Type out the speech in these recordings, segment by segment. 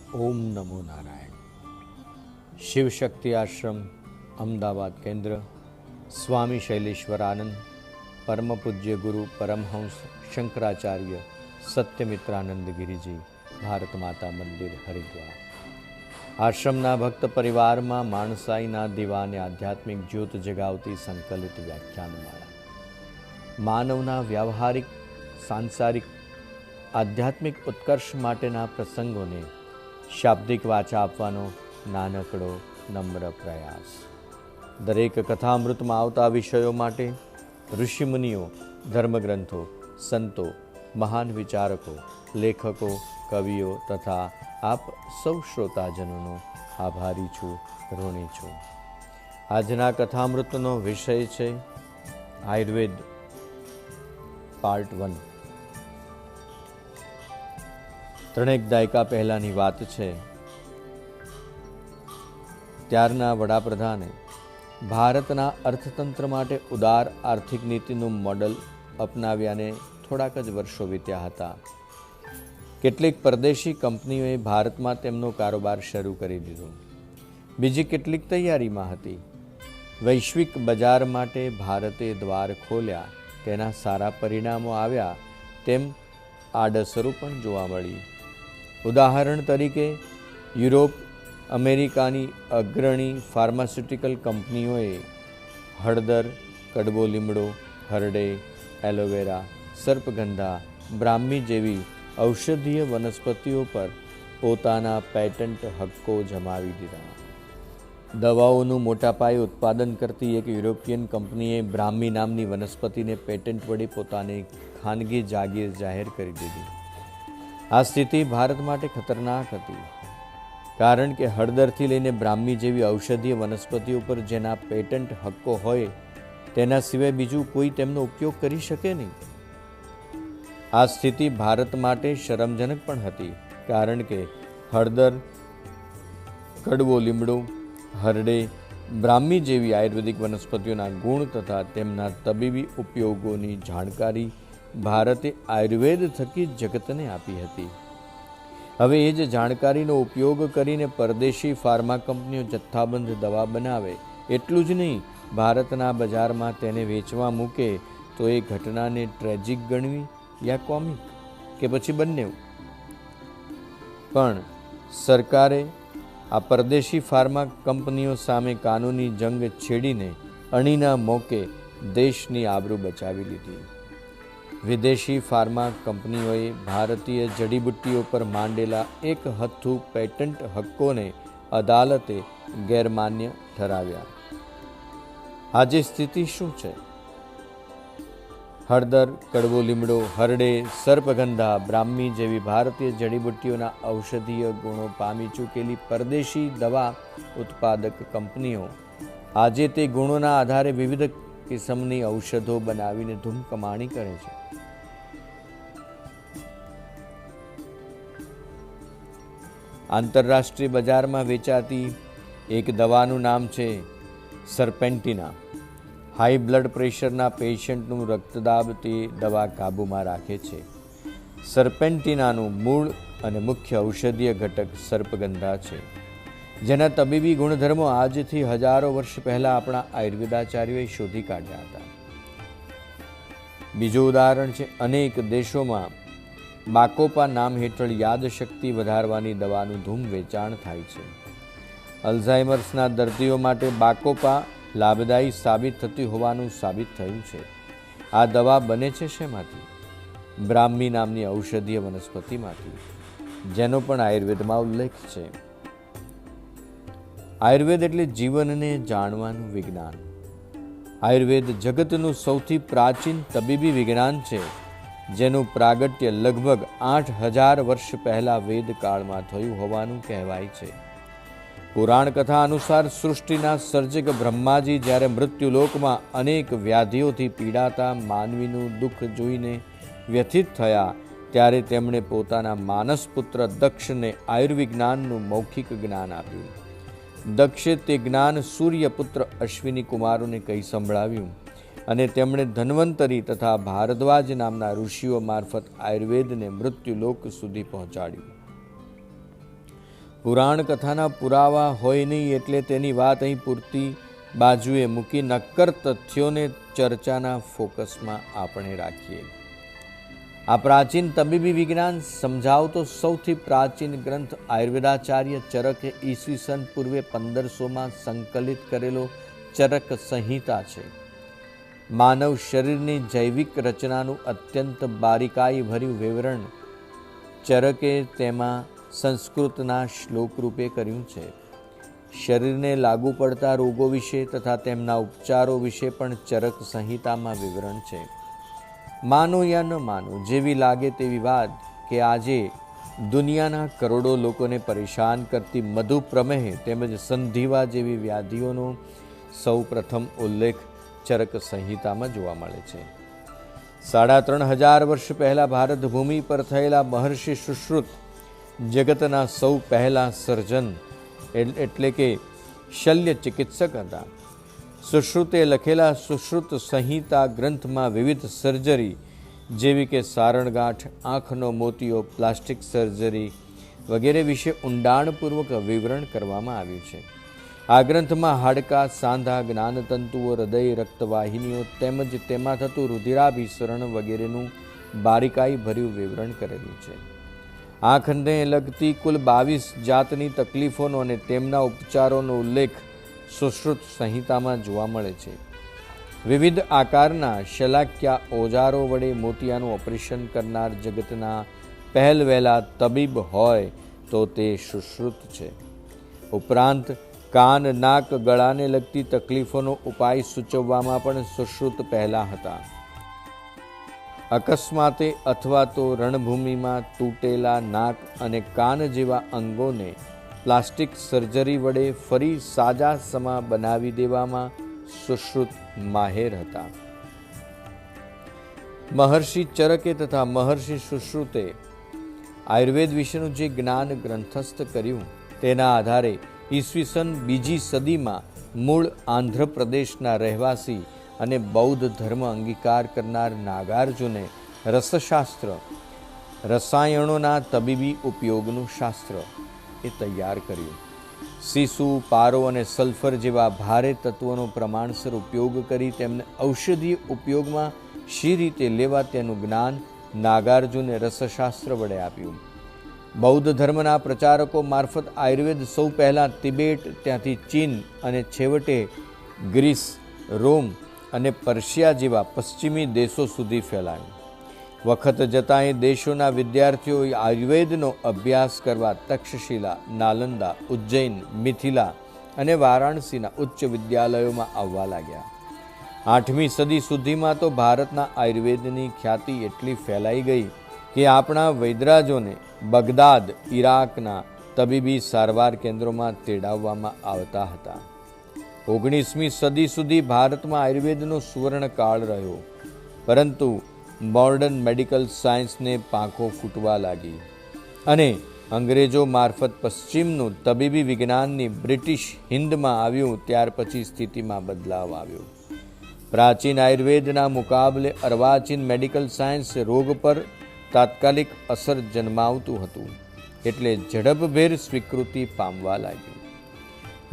ओम नमो नारायण। शिव शक्ति आश्रम अहमदाबाद केंद्र स्वामी शैलेश्वरानंद परम पूज्य गुरु परमहंस शंकराचार्य सत्यमित्रानंद गिरी जी भारत माता मंदिर हरिद्वार आश्रमना भक्त परिवार में माणसाईना दीवाने आध्यात्मिक ज्योत जगावती संकलित व्याख्यानमाला मानवना व्यावहारिक सांसारिक आध्यात्मिक उत्कर्ष माटेना प्रसंगोने शाब्दिक वाचा आपवानो नानकड़ो नम्र प्रयास। दरेक कथामृत में आवता विषयों माटे ऋषिमुनिओ, धर्मग्रंथों, संतो, महान विचारकों, लेखकों, कविओ तथा आप सौ श्रोताजनों आभारी छूँ, ऋणी छूँ। आजना कथामृतनो विषय है आयुर्वेद पार्ट 1। ત્રણેક દાયકા પહેલાંની વાત છે। ત્યારના વડાપ્રધાને ભારતના અર્થતંત્ર માટે ઉદાર આર્થિક નીતિનું મોડલ અપનાવ્યાને થોડાક જ વર્ષો વીત્યા હતા। કેટલીક પરદેશી કંપનીઓએ ભારતમાં તેમનો કારોબાર શરૂ કરી દીધો। બીજી કેટલીક તૈયારીમાં હતી। વૈશ્વિક બજાર માટે ભારતે દ્વાર ખોલ્યા। તેના સારા પરિણામો આવ્યા તેમ આડઅસરો પણ જોવા મળી। ઉદાહરણ તરીકે યુરોપ અમેરિકાની અગ્રણી ફાર્માસ્યુટિકલ કંપનીઓએ હળદર, કડવો લીમડો, હરડે, એલોવેરા, સર્પગંધા, બ્રાહ્મી જેવી ઔષધીય વનસ્પતિઓ પર પોતાના પેટન્ટ હક્કો જમાવી દીધા। દવાઓનું મોટા પાયે ઉત્પાદન કરતી એક યુરોપિયન કંપનીએ બ્રાહ્મી નામની વનસ્પતિને પેટન્ટ વડે પોતાની ખાનગી જાગીર જાહેર કરી દીધી। આ સ્થિતિ ભારત માટે ખતરનાક હતી, કારણ કે હળદરથી લઈને બ્રાહ્મી જેવી ઔષધીય વનસ્પતિઓ પર જેના પેટન્ટ હક્કો હોય તેના સિવાય બીજું કોઈ તેમનો ઉપયોગ કરી શકે નહીં। આ સ્થિતિ ભારત માટે શરમજનક પણ હતી, કારણ કે હળદર, કડવો લીમડો, હરડે, બ્રાહ્મી જેવી આયુર્વેદિક વનસ્પતિઓના ગુણ તથા તેમના તબીબી ઉપયોગોની જાણકારી ભારતે આયુર્વેદ થકી જગતને આપી હતી। હવે એ જ જાણકારીનો ઉપયોગ કરીને પરદેશી ફાર્મા કંપનીઓ જથ્થાબંધ દવા બનાવે, એટલું જ નહીં ભારતના બજારમાં તેને વેચવા મૂકે તો એ ઘટનાને ટ્રેજિક ગણવી યા કોમિક કે પછી બંને। પણ સરકારે આ પરદેશી ફાર્મા કંપનીઓ સામે કાનૂની જંગ છેડીને અણીના મોકે દેશની આબરૂ બચાવી લીધી। વિદેશી ફાર્મા કંપનીઓએ ભારતીય જડીબુટ્ટીઓ પર માંડેલા એક હથ્થુ પેટન્ટ હક્કોને અદાલતે ગેરમાન્ય ઠરાવ્યા। આજે સ્થિતિ શું છે? હળદર, કડવો લીમડો, હરડે, સર્પગંધા, બ્રાહ્મી જેવી ભારતીય જડીબુટ્ટીઓના ઔષધીય ગુણો પામી ચૂકેલી પરદેશી દવા ઉત્પાદક કંપનીઓ આજે તે ગુણોના આધારે વિવિધ કિસ્મની ઔષધો બનાવીને ધૂમ કમાણી કરે છે। આંતરરાષ્ટ્રીય બજારમાં વેચાતી એક દવાનું નામ છે સરપેન્ટિના। હાઈ બ્લડ પ્રેશરના પેશન્ટનું રક્તદાબ તે દવા કાબૂમાં રાખે છે। સરપેન્ટિનાનું મૂળ અને મુખ્ય ઔષધીય ઘટક સર્પગંધા છે, જેના તબીબી ગુણધર્મો આજથી હજારો વર્ષ પહેલા આપણા આયુર્વેદાચાર્યોએ શોધી કાઢ્યા હતા। બીજું ઉદાહરણ છે અનેક દેશોમાં બાકોપા નામ હેઠળ યાદશક્તિ વધારવાની દવાનું ધૂમ વેચાણ થાય છે। અલ્ઝાઇમર્સના દર્દીઓ માટે બાકોપા લાભદાયી સાબિત થતી હોવાનું સાબિત થયું છે। આ દવા બને છે શેમાંથી? બ્રાહ્મી નામની ઔષધીય વનસ્પતિમાંથી, જેનો પણ આયુર્વેદમાં ઉલ્લેખ છે। આયુર્વેદ એટલે જીવનને જાણવાનું વિજ્ઞાન। આયુર્વેદ જગતનું સૌથી પ્રાચીન તબીબી વિજ્ઞાન છે, જેનું પ્રાગટ્ય લગભગ 8000 વર્ષ પહેલા વેદકાળમાં થયું હોવાનું કહેવાય છે। પુરાણ કથા અનુસાર સૃષ્ટિના સર્જક બ્રહ્માજી જ્યારે મૃત્યુલોકમાં અનેક વ્યાધિઓથી પીડાતા માનવીનું દુઃખ જોઈને વ્યથિત થયા, ત્યારે તેમણે પોતાના માનસપુત્ર દક્ષને આયુર્વિજ્ઞાનનું મૌખિક જ્ઞાન આપ્યું। દક્ષે તે જ્ઞાન સૂર્યપુત્ર અશ્વિની કુમારોને કહી સંભળાવ્યું અને તેમણે ધન્વંતરી તથા ભારદ્વાજ નામના ઋષિઓ મારફત આયુર્વેદને મૃત્યુલોક સુધી પહોંચાડ્યું। પુરાણ કથાના પુરાવા હોય નહીં એટલે તેની વાત અહીં પૂરતી બાજુએ મૂકી નક્કર તથ્યોને ચર્ચાના ફોકસમાં આપણે રાખીએ. આ પ્રાચીન તબીબી વિજ્ઞાન સમજાવતો સૌથી પ્રાચીન ગ્રંથ આયુર્વેદાચાર્ય ચરકે ઈસવીસન પૂર્વે 1500માં સંકલિત કરેલો ચરક સંહિતા છે. માનવ શરીરની જૈવિક રચનાનું અત્યંત બારીકાઈ ભર્યું વિવરણ ચરકે તેમાં સંસ્કૃતના શ્લોક રૂપે કર્યું છે. શરીરને લાગુ પડતા રોગો વિશે તથા તેમના ઉપચારો વિશે પણ ચરક સંહિતામાં વિવરણ છે. માનો યા ન માનો, જેવી લાગે તેવી વાત કે આજે દુનિયાના કરોડો લોકોને પરેશાન કરતી મધુપ્રમેહ તેમજ સંધિવા જેવી વ્યાધિઓનો સૌ પ્રથમ ઉલ્લેખ ચરક સંહિતામાં જોવા મળે છે. 3500 વર્ષ પહેલાં ભારત ભૂમિ પર થયેલા મહર્ષિ સુશ્રુત જગતના સૌ પહેલા સર્જન એટલે કે શલ્ય ચિકિત્સક હતા. સુશ્રુતે લખેલા સુશ્રુત સંહિતા ગ્રંથમાં વિવિધ સર્જરી જેવી કે સારણગાંઠ, આંખનો મોતિયો, પ્લાસ્ટિક સર્જરી વગેરે વિશે ઊંડાણપૂર્વક વિવરણ કરવામાં આવ્યું છે. આ ગ્રંથમાં હાડકાં, સાંધા, જ્ઞાનતંતુઓ, હૃદય, રક્તવાહિનીઓ તેમજ તેમાં થતું રુધિરાભિસરણ વગેરેનું બારીકાઈ ભર્યું વિવરણ કરેલું છે. આંખને લગતી કુલ 22 જાતની તકલીફોનો અને તેમના ઉપચારોનો ઉલ્લેખ સુશ્રુત સંહિતામાં જોવા મળે છે. વિવિધ આકારના શલાક્યા ઓજારો વડે મોતિયાનું ઓપરેશન કરનાર જગતના પહેલવહેલા તબીબ હોય તો તે સુશ્રુત છે. ઉપરાંત કાન, નાક, ગળાને લગતી તકલીફોનો ઉપાય સૂચવવામાં પણ સુશ્રુત પહેલા હતા. અકસ્માતે અથવા તો રણભૂમિમાં તૂટેલા નાક અને કાન જેવા અંગોને પ્લાસ્ટિક સર્જરી વડે ફરી સાજા સમા બનાવી દેવામાં સુશ્રુત માહેર હતા. મહર્ષિ ચરકે તથા મહર્ષિ સુશ્રુતે આયુર્વેદ વિશેનું જે જ્ઞાન ગ્રંથસ્થ કર્યું તેના આધારે ઈસવીસન 2જી સદીમાં મૂળ આંધ્રપ્રદેશના રહેવાસી અને બૌદ્ધ ધર્મ અંગીકાર કરનાર નાગાર્જુને રસશાસ્ત્ર, રસાયણોના તબીબી ઉપયોગનું શાસ્ત્ર એ તૈયાર કર્યું. સીસુ, પારો અને સલ્ફર જેવા ભારે તત્વોનો પ્રમાણસર ઉપયોગ કરી તેમને ઔષધીય ઉપયોગમાં શી રીતે લેવા તેનું જ્ઞાન નાગાર્જુને રસશાસ્ત્ર વડે આપ્યું. બૌદ્ધ ધર્મના પ્રચારકો મારફત આયુર્વેદ સૌ પહેલાં તિબેટ, ત્યાંથી ચીન અને છેવટે ગ્રીસ, રોમ અને પર્શિયા જેવા પશ્ચિમી દેશો સુધી ફેલાયું. વખત જતાં એ દેશોના વિદ્યાર્થીઓ આયુર્વેદનો અભ્યાસ કરવા તક્ષશિલા, નાલંદા, ઉજ્જૈન, મિથિલા અને વારાણસીના ઉચ્ચ વિદ્યાલયોમાં આવવા લાગ્યા. 8મી સદી સુધીમાં તો ભારતના આયુર્વેદની ખ્યાતિ એટલી ફેલાઈ ગઈ કે આપણા વૈદ્યરાજોને બગદાદ, ઈરાકના તબીબી સારવાર કેન્દ્રોમાં તેડાવવામાં આવતા હતા. 19મી સદી સુધી ભારતમાં આયુર્વેદનો સુવર્ણકાળ રહ્યો, પરંતુ મોડર્ન મેડિકલ સાયન્સને પાંખો ફૂટવા લાગી અને અંગ્રેજો મારફત પશ્ચિમનું તબીબી વિજ્ઞાનની બ્રિટિશ હિન્દમાં આવ્યું. ત્યાર પછી સ્થિતિમાં બદલાવ આવ્યો. પ્રાચીન આયુર્વેદના મુકાબલે અર્વાચીન મેડિકલ સાયન્સ રોગ પર તાત્કાલિક અસર જન્માવતું હતું, એટલે ઝડપભેર સ્વીકૃતિ પામવા લાગ્યું.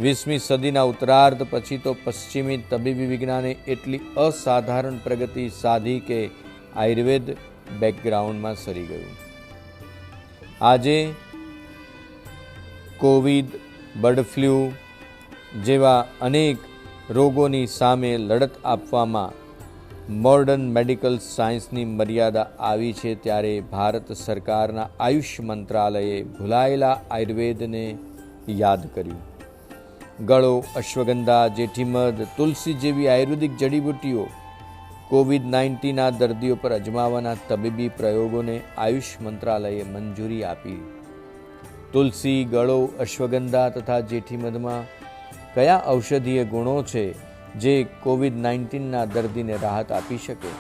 20મી સદીના ઉત્તરાર્ધ પછી તો પશ્ચિમી તબીબી વિજ્ઞાને એટલી અસાધારણ પ્રગતિ સાધી કે આયુર્વેદ બેકગ્રાઉન્ડમાં સરી ગયું. આજે કોવિડ, બર્ડ ફ્લૂ જેવા અનેક રોગોની સામે લડત આપવામાં મોડર્ન મેડિકલ સાયન્સની મર્યાદા આવી છે. ત્યારે ભારત સરકારના આયુષ મંત્રાલયે ભૂલાયેલા આયુર્વેદને યાદ કર્યું. ગળો, અશ્વગંધા, જેઠીમધ, તુલસી જેવી આયુર્વેદિક જડીબુટ્ટીઓ કોવિડ-19ના દર્દીઓ પર અજમાવાના તબીબી પ્રયોગોને આયુષ મંત્રાલયે મંજૂરી આપી. તુલસી, ગળો, અશ્વગંધા તથા જેઠીમધમાં કયા ઔષધીય ગુણો છે જે કોવિડ-19ના દર્દીને રાહત આપી શકે?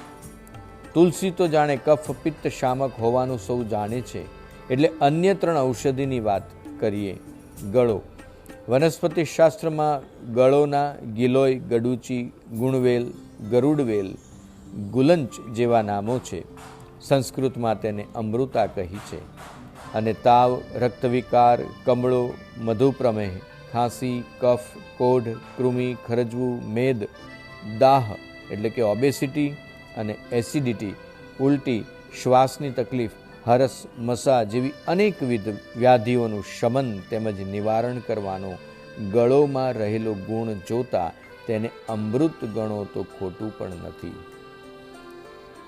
તુલસી તો જાણે કફ, પિત્ત, શામક હોવાનું સૌ જાણે છે, એટલે અન્ય 3 ઔષધિની વાત કરીએ. ગળો. વનસ્પતિ શાસ્ત્રમાં ગળોના ગિલોય, ગડુચી, ગુણવેલ, ગરુડવેલ, ગુલંચ જેવા નામો છે. સંસ્કૃતમાં તેને અમૃતા કહી છે. અને તાવ, રક્તવિકાર, કમળો, મધુપ્રમેહ, ખાંસી, કફ, કોઢ, કૃમિ, ખરજવું, મેદ, દાહ એટલે કે ઓબેસિટી અને એસિડિટી, ઉલટી, શ્વાસની તકલીફ, હરસ, મસા જેવી અનેકવિધ વ્યાધિઓનું શમન તેમજ નિવારણ કરવાનો ગળોમાં રહેલો ગુણ જોતા તેને અમૃત ગણો તો ખોટું પણ નથી.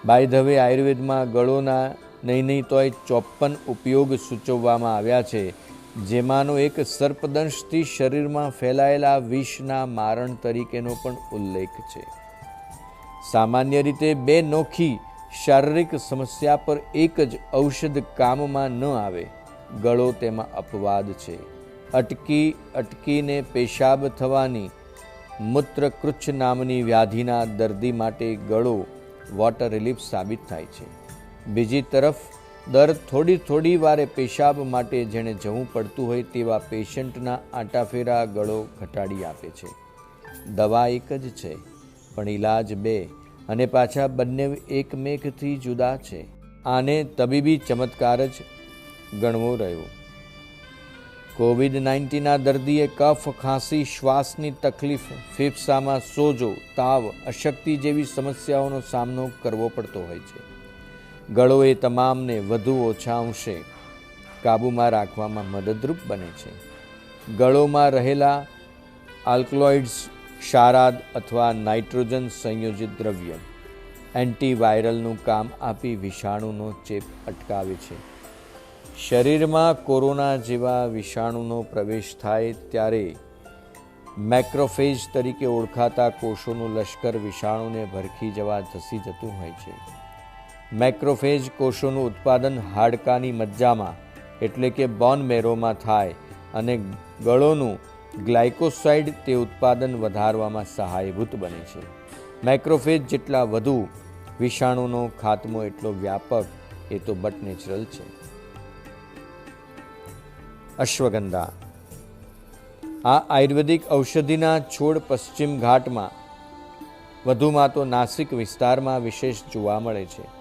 બાય ધ વે, આયુર્વેદમાં ગળોના નહીં તોય 54 ઉપયોગ સૂચવવામાં આવ્યા છે, જેમાંનો એક સર્પદંશથી શરીરમાં ફેલાયેલા વિષના મારણ તરીકેનો પણ ઉલ્લેખ છે. સામાન્ય રીતે 2 નોખી શારીરિક સમસ્યા પર એક જ ઔષધ કામમાં ન આવે. ગળો તેમાં અપવાદ છે. અટકીને પેશાબ થવાની મૂત્રકૃચ્છ નામની વ્યાધિના દર્દી માટે ગળો વોટર રિલીફ સાબિત થાય છે. બીજી તરફ દર થોડી વારે પેશાબ માટે જેણે જવું પડતું હોય તેવા પેશન્ટના આંટાફેરા ગળો ઘટાડી આપે છે. દવા એક જ છે, પણ ઈલાજ 2, અને પાછા બંને એકમેકથી જુદા છે. આને તબીબી ચમત્કાર જ ગણવો રહ્યો. કોવિડ-19ના દર્દીએ કફ, ખાંસી, શ્વાસની તકલીફ, ફેફસામાં સોજો, તાવ, અશક્તિ જેવી સમસ્યાઓનો સામનો કરવો પડતો હોય છે. ગળો એ તમામને વધુ ઓછા અંશે કાબૂમાં રાખવામાં મદદરૂપ બને છે. ગળોમાં રહેલા આલ્કલોઇડ્સ, ક્ષારાદ અથવા નાઇટ્રોજન સંયોજિત દ્રવ્ય એન્ટીવાયરલનું કામ આપી વિષાણુનો ચેપ અટકાવે છે. શરીરમાં કોરોના જેવા વિષાણુનો પ્રવેશ થાય ત્યારે મેક્રોફેજ તરીકે ઓળખાતા કોષોનું લશ્કર વિષાણુને ભરખી જવા ધસી જતું હોય છે. મેક્રોફેજ કોષોનું ઉત્પાદન હાડકાની મજ્જામાં એટલે કે બોન મેરોમાં થાય અને ગળોનું ગ્લાયકોસાઇડ તે ઉત્પાદન વધારવામાં સહાયભૂત બને છે. મેક્રોફેજ જેટલા વધુ, વિષાણુનો ખાત્મો એટલો વ્યાપક, એ તો બટ નેચરલ છે. અશ્વગંધા. આ આયુર્વેદિક ઔષધિના છોડ પશ્ચિમ ઘાટમાં, વધુમાં તો નાસિક વિસ્તારમાં વિશેષ જોવા મળે છે.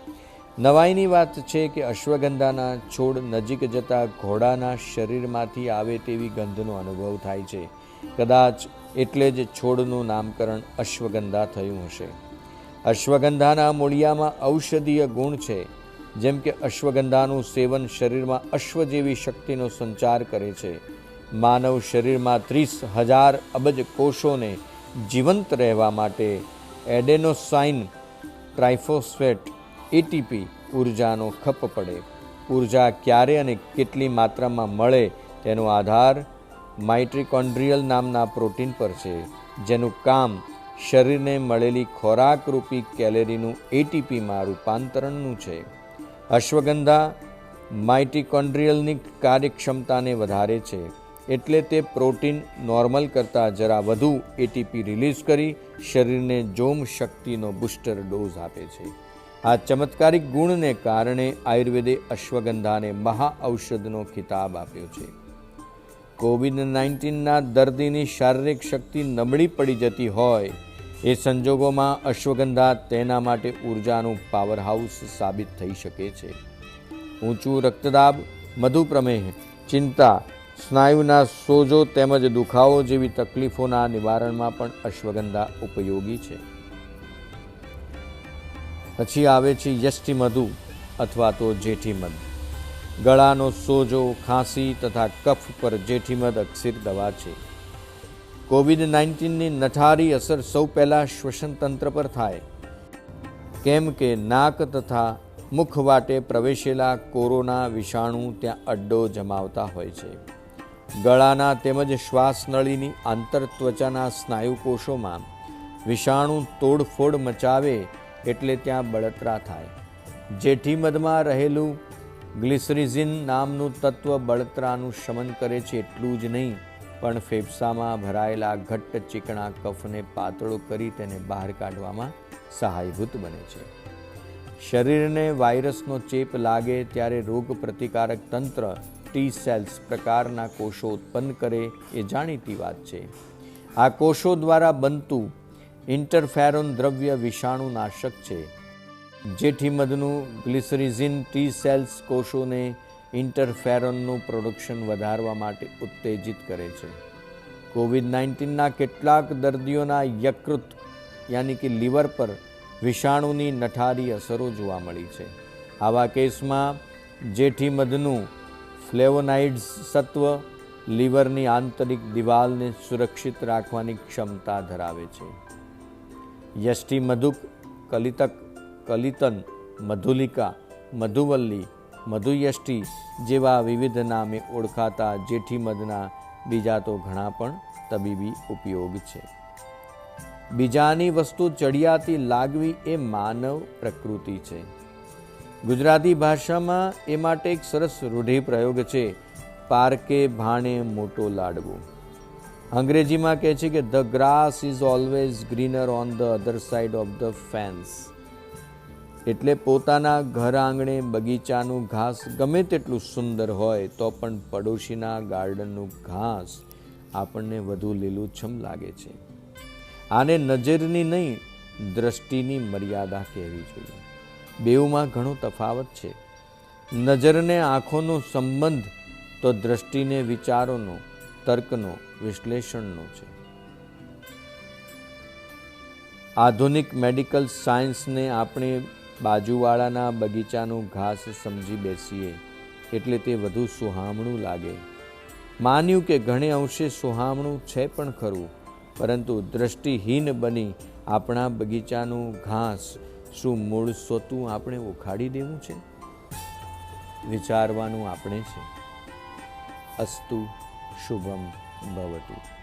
નવાઈની વાત છે કે અશ્વગંધાના છોડ નજીક જતા ઘોડાના શરીરમાંથી આવે તેવી ગંધનો અનુભવ થાય છે. કદાચ એટલે જ છોડનું નામકરણ અશ્વગંધા થયું હશે. અશ્વગંધાના મૂળિયામાં ઔષધીય ગુણ છે. જેમ કે અશ્વગંધાનું સેવન શરીરમાં અશ્વ જેવી શક્તિનો સંચાર કરે છે. માનવ શરીરમાં 30,000 અબજ કોષોને જીવંત રહેવા માટે એડેનોસાઇન ટ્રાઇફોસ્ફેટ એટીપી ઉર્જાનો ખપ પડે. ઉર્જા ક્યારે અને કેટલી માત્રામાં મળે તેનો આધાર માઇટોકોન્ડ્રિયલ નામના પ્રોટીન પર છે, જેનું કામ શરીરને મળેલી ખોરાકરૂપી કેલેરીનું એટીપીમાં રૂપાંતરણનું છે. અશ્વગંધા માઇટોકોન્ડ્રિયલની કાર્યક્ષમતાને વધારે છે, એટલે તે પ્રોટીન નોર્મલ કરતાં જરા વધુ એટીપી રિલીઝ કરી શરીરને જોમ શક્તિનો બુસ્ટર ડોઝ આપે છે. આ ચમત્કારિક ગુણને કારણે આયુર્વેદે અશ્વગંધાને મહાઔષધનો ખિતાબ આપ્યો છે. કોવિડ-19ના દર્દીની શારીરિક શક્તિ નબળી પડી જતી હોય એ સંજોગોમાં અશ્વગંધા તેના માટે ઉર્જાનું પાવરહાઉસ સાબિત થઈ શકે છે. ઊંચું રક્તદાબ, મધુપ્રમેહ, ચિંતા, સ્નાયુના સોજો તેમજ દુખાવો જેવી તકલીફોના નિવારણમાં પણ અશ્વગંધા ઉપયોગી છે. પછી આવે છે યષ્ટિમધુ અથવા તો જેઠીમધ. ગળાનો સોજો, ખાંસી તથા કફ પર જેઠીમધ અક્ષીર દવા છે. કોવિડ-19ની નઠારી અસર સૌ પહેલાં શ્વસન તંત્ર પર થાય, કેમ કે નાક તથા મુખવાટે પ્રવેશેલા કોરોના વિષાણુ ત્યાં અડ્ડો જમાવતા હોય છે. ગળાના તેમજ શ્વાસનળીની આંતરત્વચાના સ્નાયુકોષોમાં વિષાણુ તોડફોડ મચાવે એટલે ત્યાં બળતરા થાય. જેઠીમધમાં રહેલું ગ્લિસરીઝિન નામનું તત્વ બળતરાનું શમન કરે છે. એટલું જ નહીં, પણ ફેફસામાં ભરાયેલા ઘટ્ટ ચીકણા કફને પાતળો કરી તેને બહાર કાઢવામાં સહાયભૂત બને છે. શરીરને વાયરસનો ચેપ લાગે ત્યારે રોગ પ્રતિકારક તંત્ર ટી સેલ્સ પ્રકારના કોષો ઉત્પન્ન કરે એ જાણીતી વાત છે. આ કોષો દ્વારા બનતું ઇન્ટરફેરોન દ્રવ્ય વિષાણુનાશક છે. જેઠીમધનું ગ્લિસરીઝિન ટી સેલ્સ કોષોને ઇન્ટરફેરોનનું પ્રોડક્શન વધારવા માટે ઉત્તેજિત કરે છે. કોવિડ-19ના કેટલાક દર્દીઓના યકૃત યાની કે લીવર પર વિષાણુની નઠારી અસરો જોવા મળી છે. આવા કેસમાં જેઠી મધનું ફ્લેવોનાઇડ્સ સત્વ લીવરની આંતરિક દિવાલને સુરક્ષિત રાખવાની ક્ષમતા ધરાવે છે. યષ્ટિ મધુક, કલિતક, કલિતન, મધુલિકા, મધુવલ્લી, મધુયષ્ટિ જેવા વિવિધ નામે ઓળખાતા જેઠી મધના બીજા તો ઘણા પણ તબીબી ઉપયોગ છે. બીજાની વસ્તુ ચડિયાતી લાગવી એ માનવ પ્રકૃતિ છે. ગુજરાતી ભાષામાં એ માટે એક સરસ રૂઢિપ્રયોગ છે, પારકે ભાણે મોટો લાડવો. અંગ્રેજીમાં કહે છે કે the grass is always greener on the other side of the fans. એટલે પોતાના ઘર આંગણે બગીચાનું ઘાસ ગમે તેટલું સુંદર હોય તો પણ પડોશીના ગાર્ડનનું ઘાસ આપણને વધુ લીલુંછમ લાગે છે. આને નજરની નહીં, દ્રષ્ટિની મર્યાદા કહેવી જોઈએ. બેઉમાં ઘણો તફાવત છે. નજરને આંખોનો સંબંધ તો દ્રષ્ટિને વિચારોનો, તર્કનો, વિશ્લેષણનો છે. આધુનિક મેડિકલ સાયન્સને આપણે બાજુવાળાના બગીચાનું ઘાસ સમજી બેસીએ એટલે તે વધુ સુહામણું લાગે. માન્યું કે ઘણે અંશે સુહામણું છે પણ ખરું, પરંતુ દ્રષ્ટિહીન બની આપણા બગીચાનું ઘાસ શું મૂળ સોતું આપણે ઉખાડી દેવું છે? વિચારવાનું આપણે છે. અસ્તુ શુભમ ભવતુ.